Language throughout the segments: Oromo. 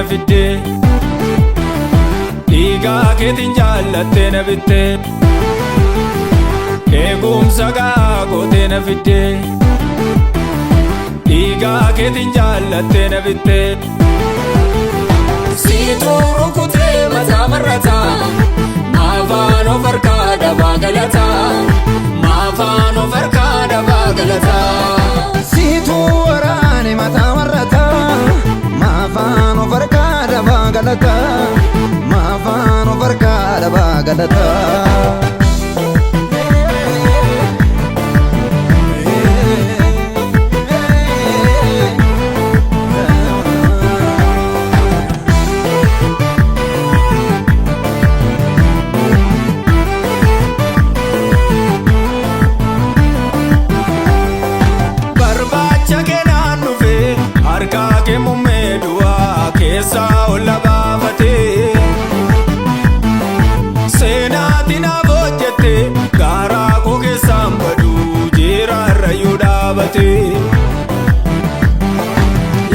na fidde dhiiga keetiin jaallattee na bitte eegumsa gootee na fidde dhiiga keetiin jaallattee na bitte siituu rukutee mataa marrataa maafaan of harkaa dhabaa galataa maafaan of harkaa dhabaa galataa siituu waraane mataa marrataa maafaan of harkaa dhabaa galataa maafaan of harkaa dhabaa galataa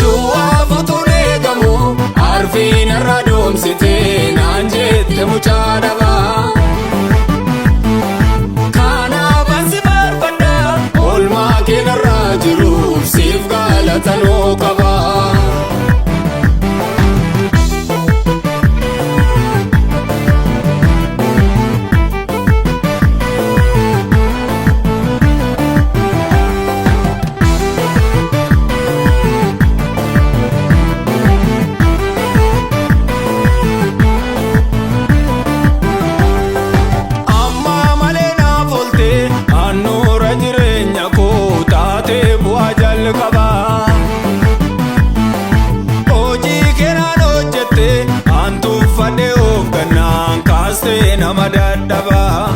duwwaa futuunee gamoo arfiin irra doomsitee naan jette mucaa dhabaa kanaaf ansi faarfadhaa oolmaa keenarraa jiruuf siif galatanoo qabaa. nama dadhabaa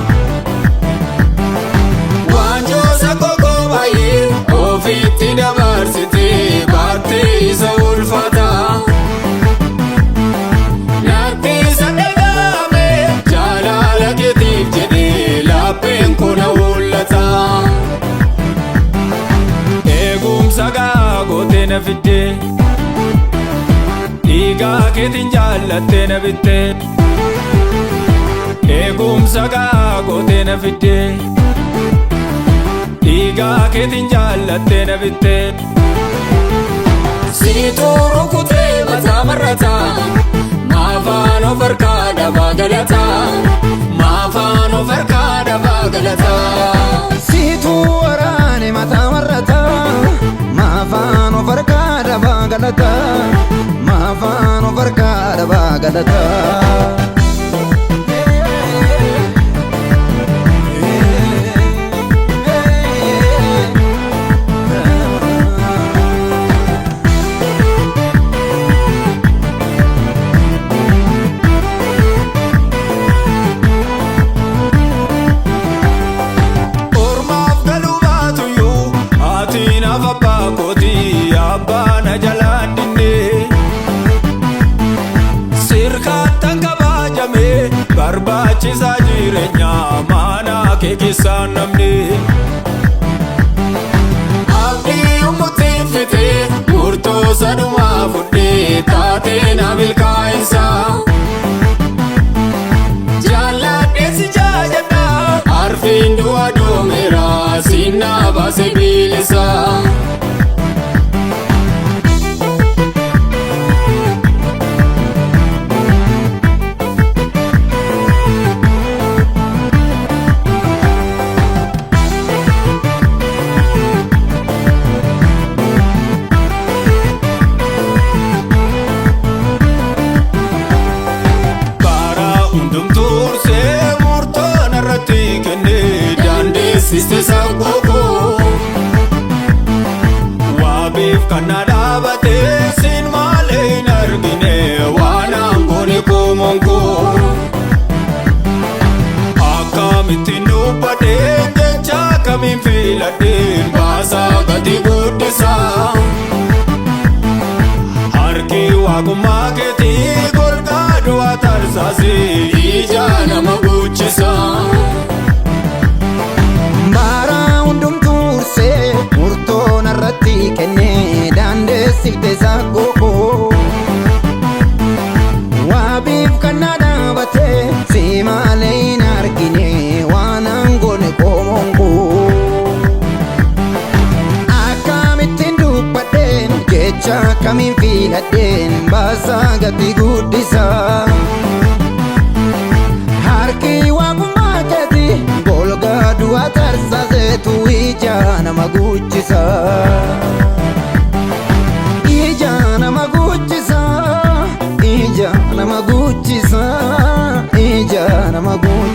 waanjoosa kokoo baay'ee ofiitti dabarsitee baattee isa ulfaataa natti isa dhagaame jaalala keetiif jedhee lapheen kuna mul'ataa eegumsa gootee na fidde dhiiga keetiin jaallattee na bitte eegumsa gootee na fidde dhiiga keetiin jaallattee na bitte siituu rukutee mataa marrataa maafaan of harkaa dhabaa galataa maafaan of harkaa dhabaa galataa siituu waraane mataa marrataa maafaan of harkaa dhabaa galataa maafaan of harkaa dhabaa galataa barbaachisaa jireenyaa maanaa kee keessaan namni abdii ummuutiin fitee murtoo sadumaa fudhee taatee na milkaa'insaa jaalladhee si jaajadhaa arfiin du'a doomeraa siinaa baasee bilisaa. Siste saggoo waabeef kan dhaabatee siin malee hin argine waan aangoon koomonkoo akkamittiin dubbadheen jecha kamiin filadheen baasaa gati guddisaa harki waaqummaa keetii golgaa du'a tarsaasee ija nama guchisaa. murtoo narratti kennee daandeessifte saggoo yaddeen baasaa gati guddisaa harki waaqummaa keeti golgaa du'a tarsaaseetu ija nama guchisa ija nama guchisa ija nama guchisa ija nama guchisa